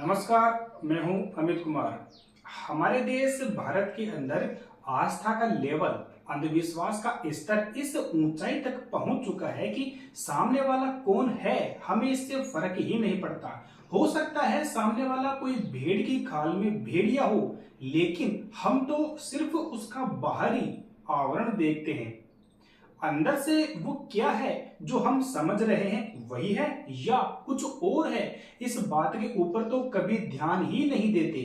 नमस्कार, मैं हूं अमित कुमार। हमारे देश भारत के अंदर आस्था का लेवल, अंधविश्वास का स्तर इस ऊंचाई तक पहुंच चुका है कि सामने वाला कौन है हमें इससे फर्क ही नहीं पड़ता। हो सकता है सामने वाला कोई भेड़ की खाल में भेड़िया हो, लेकिन हम तो सिर्फ उसका बाहरी आवरण देखते हैं। अंदर से वो क्या है जो हम समझ रहे हैं वही है या कुछ और है, इस बात के ऊपर तो कभी ध्यान ही नहीं देते।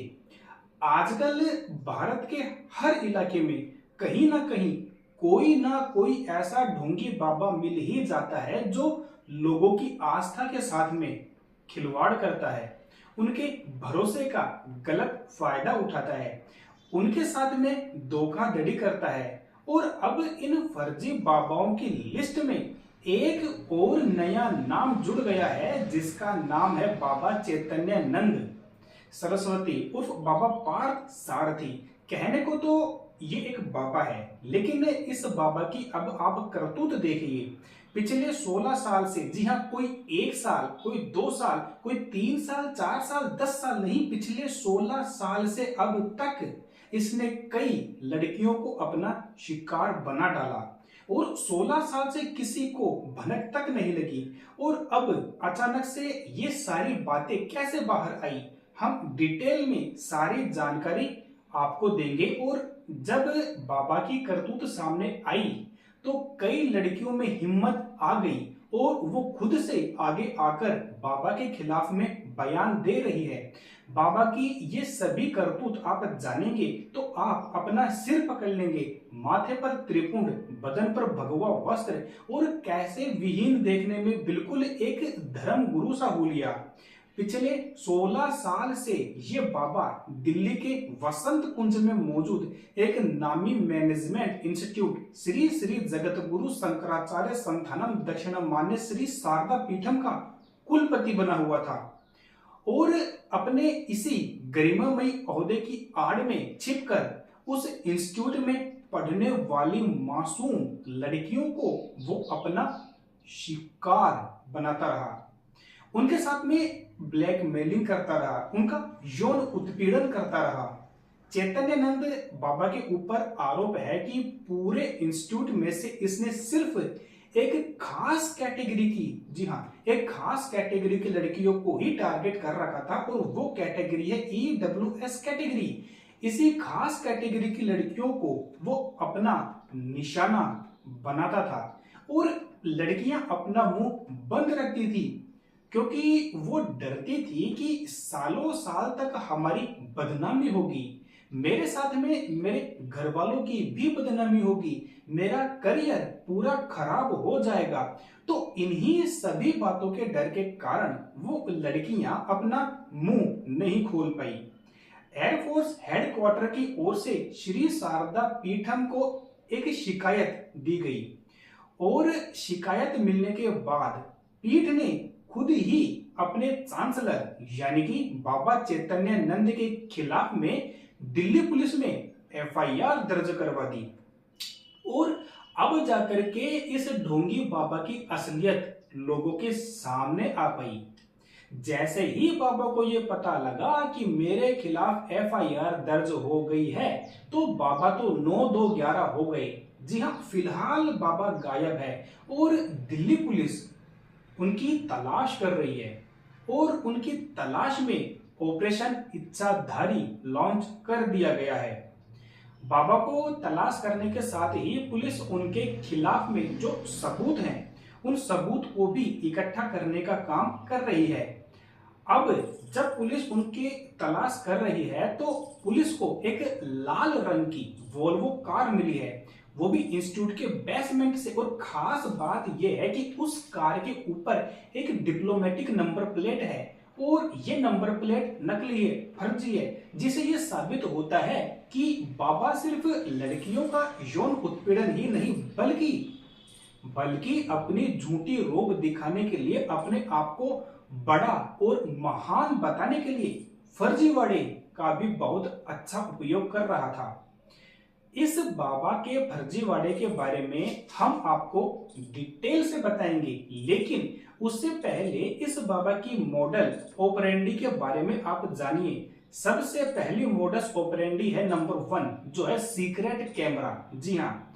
आजकल भारत के हर इलाके में कहीं ना कहीं कोई ना कोई ऐसा ढोंगी बाबा मिल ही जाता है जो लोगों की आस्था के साथ में खिलवाड़ करता है, उनके भरोसे का गलत फायदा उठाता है, उनके साथ में धोखाधड़ी करता है। और अब इन फर्जी बाबाओं की लिस्ट में एक और नया नाम जुड़ गया है जिसका नाम है बाबा चैतन्यानंद सरस्वती उर्फ बाबा पार्थ सारथी। कहने को तो ये एक बाबा है, लेकिन इस बाबा की अब आप करतूत देखिए। पिछले 16 साल से, जी हाँ, कोई 1 साल, कोई 2 साल, कोई 3 साल, 4 साल, 10 साल नहीं, पिछले 16 साल से अब तक इसने कई लड़कियों को अपना शिकार बना डाला और 16 साल से किसी को भनक तक नहीं लगी। और अब अचानक से ये सारी बातें कैसे बाहर आई, हम डिटेल में सारी जानकारी आपको देंगे। और जब बाबा की करतूत सामने आई तो कई लड़कियों में हिम्मत आ गई और वो खुद से आगे आकर बाबा के खिलाफ में बयान दे रही है। बाबा की ये सभी करतूत आप जानेंगे तो आप अपना सिर पकड़ लेंगे, माथे पर त्रिपुंड, बदन पर भगवा वस्त्र और कैसे विहीन देखने में बिल्कुल एक धर्म गुरु सा हुलिया। पिछले 16 साल से ये बाबा दिल्ली के वसंत कुंज में मौजूद एक नामी मैनेजमेंट इंस्टीट्यूट श्री श्री जगत गुरु शंकराचार्य संस्थानम दक्षिणम मान्य श्री शारदा पीठम का कुलपति बना हुआ था। और अपने इसी गरिमामयी ओहदे की आड़ में छिपकर उस इंस्टीट्यूट में पढ़ने वाली मासूम लड़कियों को वो अपना शिकार बनाता रहा, उनके साथ में ब्लैकमेलिंग करता रहा, उनका यौन उत्पीड़न करता रहा। चैतन्यानंद बाबा के ऊपर आरोप है कि पूरे इंस्टीट्यूट में से इसने सिर्फ एक खास कैटेगरी की, जी हाँ, एक खास कैटेगरी की लड़कियों को ही टारगेट कर रखा था और वो कैटेगरी है EWS कैटेगरी। इसी खास कैटेगरी की लड़कियों को वो अपना निशाना बनाता था और लड़कियां अपना मुंह बंद रखती थी क्योंकि वो डरती थी कि सालों साल तक हमारी बदनामी होगी, मेरे साथ में मेरे घर वालों की भी बदनामी होगी, मेरा करियर पूरा खराब हो जाएगा। तो इन्हीं सभी बातों के डर के कारण वो लड़कियां अपना मुंह नहीं खोल पाई। एयरफोर्स हेडक्वार्टर की ओर से श्री शारदा पीठम को एक शिकायत दी गई और शिकायत मिलने के बाद पीठ ने खुद ही अपने चांसलर यानी कि बाबा चैतन्यानंद के खिलाफ में दिल्ली पुलिस में FIR दर्ज करवा दी। और अब जाकर के इस ढोंगी बाबा की असलियत लोगों के सामने आ पाई। जैसे ही बाबा को यह पता लगा कि मेरे खिलाफ FIR दर्ज हो गई है तो बाबा तो 9-2-11 हो गए। जी हाँ, फिलहाल बाबा गायब है और दिल्ली पुलिस उनकी तलाश कर रही है और उनकी तलाश में ऑपरेशन इच्छाधारी लॉन्च कर दिया गया है। बाबा को तलाश करने के साथ ही पुलिस उनके खिलाफ में जो सबूत हैं उन सबूत को भी इकट्ठा करने का काम कर रही है। अब जब पुलिस उनकी तलाश कर रही है तो पुलिस को एक लाल रंग की वोल्वो कार मिली है, वो भी इंस्टीट्यूट के बेसमेंट से। और खास बात यह है कि उस कार के ऊपर एक डिप्लोमेटिक नंबर प्लेट है और ये नंबर प्लेट नकली है, फर्जी है, जिसे ये साबित होता है कि बाबा सिर्फ लड़कियों का यौन उत्पीड़न ही नहीं बल्कि अपनी झूठी रोब दिखाने के लिए, अपने आप को बड़ा और महान बताने के लिए फर्जीवाड़े का भी बहुत अच्छा उपयोग कर रहा था। इस बाबा के फर्जीवाड़े के बारे में हम आपको डिटेल से बताएंगे, लेकिन उससे पहले इस बाबा की मॉडल ऑपरेंडी के बारे में आप जानिए। सबसे पहली मोडस ऑपरेंडी है नंबर 1, जो है सीक्रेट कैमरा। जी हाँ,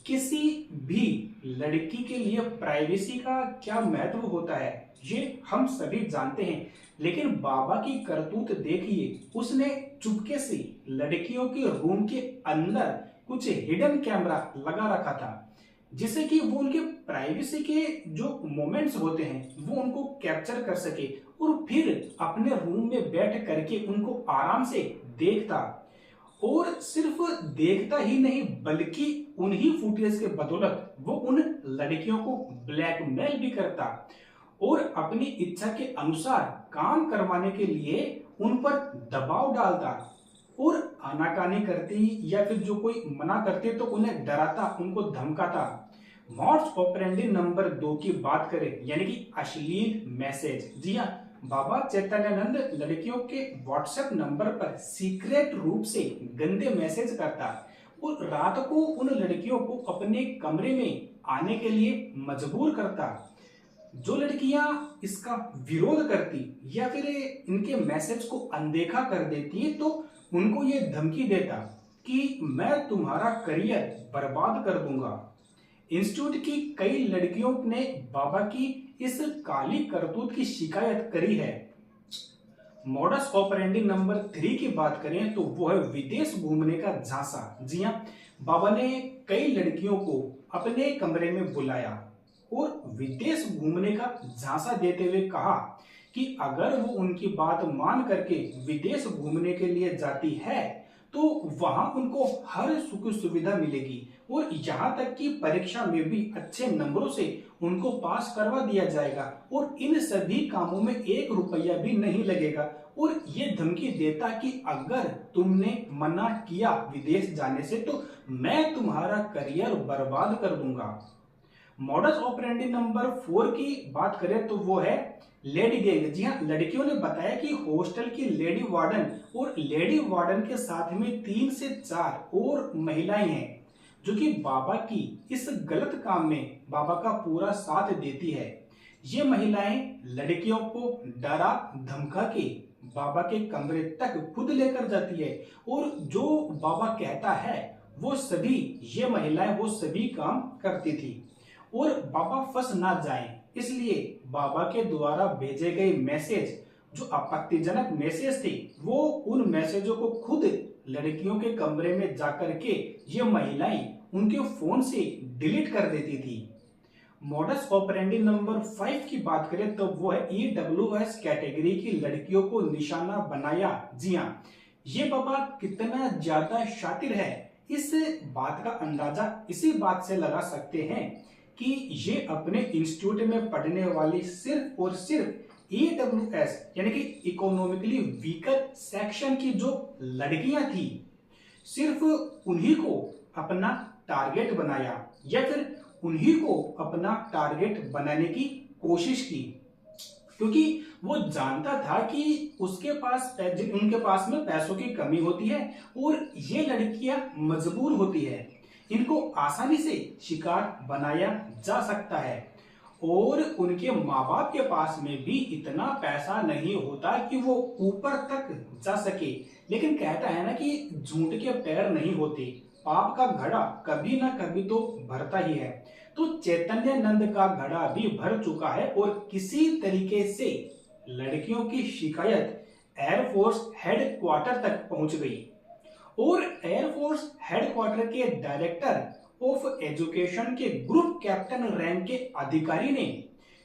किसी भी लड़की के लिए प्राइवेसी का क्या महत्व होता है ये हम सभी जानते हैं, लेकिन बाबा की करतूत देखिए। उसने चुपके से लड़कियों के रूम के अंदर कुछ हिडन कैमरा लगा रखा था, जिससे कि वो उनके प्राइवेसी के जो मोमेंट्स होते हैं वो उनको कैप्चर कर सके और फिर अपने रूम में बैठ करके उनको आराम से देखता। और सिर्फ देखता ही नहीं, बल्कि उन्हीं फुटेज के बदौलत वो उन लड़कियों को ब्लैकमेल भी करता और अपनी इच्छा के अनुसार काम करवाने के लिए उन पर दबाव डालता और आनाकानी करती या फिर जो कोई मना करते तो उन्हें डराता, उनको धमकाता। मॉडस ऑपरेंडी नंबर 2 की बात करें, यानी कि अश्लील मैसेज। जी हाँ, बाबा चैतन्यानंद लड़कियों के व्हाट्सएप नंबर पर सीक्रेट रूप से गंदे मैसेज करता और रात को उन लड़कियों को अपने कमरे में आने के लिए मजबूर करता। जो लड़कियां इसका विरोध करती या फिर इनके मैसेज को अनदेखा कर देती तो उनको ये धमकी देता कि मैं तुम्हारा करियर बर्बाद कर दूंगा। इंस्टीट्यूट की कई लड़कियों ने बाबा की इस काली करतूत की शिकायत करी है। मॉडस ऑपरेंडी नंबर 3 की बात करें तो वो है विदेश घूमने का झांसा। जी हाँ, बाबा ने कई लड़कियों को अपने कमरे में बुलाया और विदेश घूमने का झांसा देते हुए कहा कि अगर वो उनकी बात मान करके विदेश घूमने के लिए जाती है तो वहां उनको हर सुख सुविधा मिलेगी और यहाँ तक कि परीक्षा में भी अच्छे नंबरों से उनको पास करवा दिया जाएगा और इन सभी कामों में 1 रुपया भी नहीं लगेगा। और ये धमकी देता कि अगर तुमने मना किया विदेश जाने से तो मैं तुम्हारा करियर बर्बाद कर दूंगा। मॉडस ऑपरेंडी नंबर 4 की बात करें तो वो है लेडी गैंग। जी हाँ, लड़कियों ने बताया कि हॉस्टल की लेडी वार्डन और लेडी वार्डन के साथ में 3 से 4 और महिलाएं हैं जो कि बाबा की इस गलत काम में बाबा का पूरा साथ देती है। ये महिलाएं लड़कियों को डरा धमका के बाबा के कमरे तक खुद लेकर जाती है और जो बाबा कहता है वो सभी ये महिलाएं वो सभी काम करती थी। और बाबा फंस ना जाएं, इसलिए बाबा के द्वारा भेजे गए मैसेज जो आपत्तिजनक मैसेज थे वो उन मैसेजों को खुद लड़कियों के कमरे में जाकर के ये महिलाएं उनके फोन से डिलीट कर देती थी। मॉडस ऑपरेंडी नंबर 5 की बात करें तो वो है EWS कैटेगरी की लड़कियों को निशाना बनाया। जी हाँ, ये बाबा कितना ज्यादा शातिर है इस बात का अंदाजा इसी बात से लगा सकते हैं कि ये अपने इंस्टीट्यूट में पढ़ने वाली सिर्फ और सिर्फ EWS यानी कि इकोनॉमिकली वीकर सेक्शन की जो लड़कियां थी सिर्फ उन्हीं को अपना टारगेट बनाया या फिर उन्हीं को अपना टारगेट बनाने की कोशिश की, क्योंकि वो जानता था कि उनके पास में पैसों की कमी होती है और ये लड़कियां मजबूर होती है, इनको आसानी से शिकार बनाया जा सकता है और उनके माँ बाप के पास में भी इतना पैसा नहीं होता कि वो ऊपर तक जा सके। लेकिन कहता है ना कि झूठ के पैर नहीं होते, पाप का घड़ा कभी ना कभी तो भरता ही है। तो चैतन्यानंद का घड़ा भी भर चुका है और किसी तरीके से लड़कियों की शिकायत एयरफोर्स हेडक्वार्टर तक पहुंच गई और एयरफोर्स हेडक्वार्टर के डायरेक्टर ऑफ एजुकेशन के ग्रुप कैप्टन रैंक के अधिकारी ने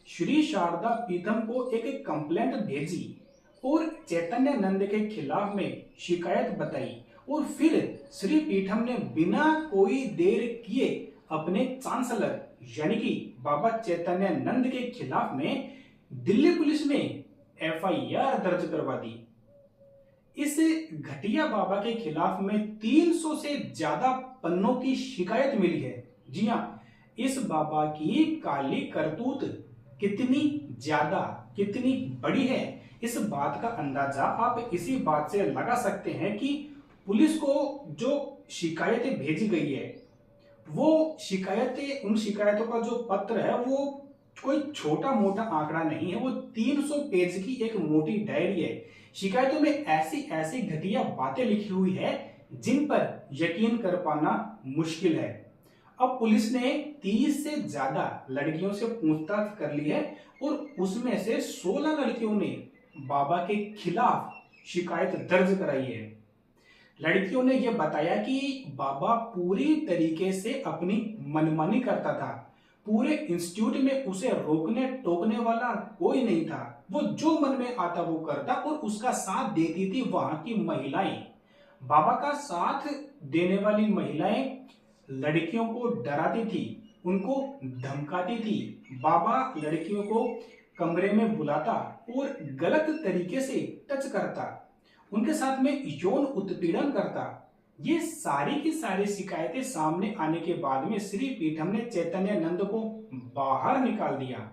श्री शारदा पीठम को एक कंप्लेंट भेजी और चैतन्यानंद के खिलाफ में शिकायत बताई और फिर श्री पीठम ने बिना कोई देर किए अपने चांसलर यानी कि बाबा चैतन्यानंद के खिलाफ में दिल्ली पुलिस में FIR दर्ज करवा दी। इस घटिया बाबा के खिलाफ में 300 से ज्यादा पन्नों की शिकायत मिली है। जी हाँ, इस बाबा की काली करतूत कितनी ज्यादा कितनी बड़ी है इस बात का अंदाजा आप इसी बात से लगा सकते हैं कि पुलिस को जो शिकायतें भेजी गई है, वो शिकायतें, उन शिकायतों का जो पत्र है वो कोई छोटा मोटा आंकड़ा नहीं है, वो 300 पेज की एक मोटी डायरी है। शिकायतों में ऐसी ऐसी घटिया बातें लिखी हुई है जिन पर यकीन कर पाना मुश्किल है। अब पुलिस ने 30 से ज्यादा लड़कियों से पूछताछ कर ली है और उसमें से 16 लड़कियों ने बाबा के खिलाफ शिकायत दर्ज कराई है। लड़कियों ने यह बताया कि बाबा पूरी तरीके से अपनी मनमानी करता था। पूरे इंस्टीट्यूट में उसे रोकने टोकने वाला कोई नहीं था। वो जो मन में आता वो करता और उसका साथ देती थी वहां की महिलाएं। बाबा का साथ देने वाली महिलाएं लड़कियों को डराती थी, उनको धमकाती थी। बाबा लड़कियों को कमरे में बुलाता और गलत तरीके से टच करता, उनके साथ में यौन उत्पीड़न करता। ये सारी की सारी शिकायतें सामने आने के बाद में श्री पीठम ने चैतन्यानंद को बाहर निकाल दिया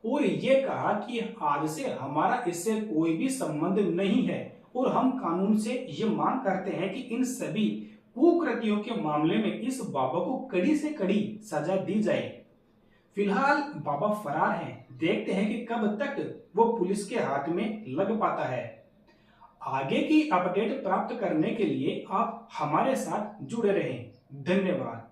और ये कहा कि आज से हमारा इससे कोई भी संबंध नहीं है और हम कानून से ये मांग करते हैं कि इन सभी कुकृतियों के मामले में इस बाबा को कड़ी से कड़ी सजा दी जाए। फिलहाल बाबा फरार हैं, देखते हैं कि कब तक वो पुलिस के हाथ में लग पाता है। आगे की अपडेट प्राप्त करने के लिए आप हमारे साथ जुड़े रहें। धन्यवाद।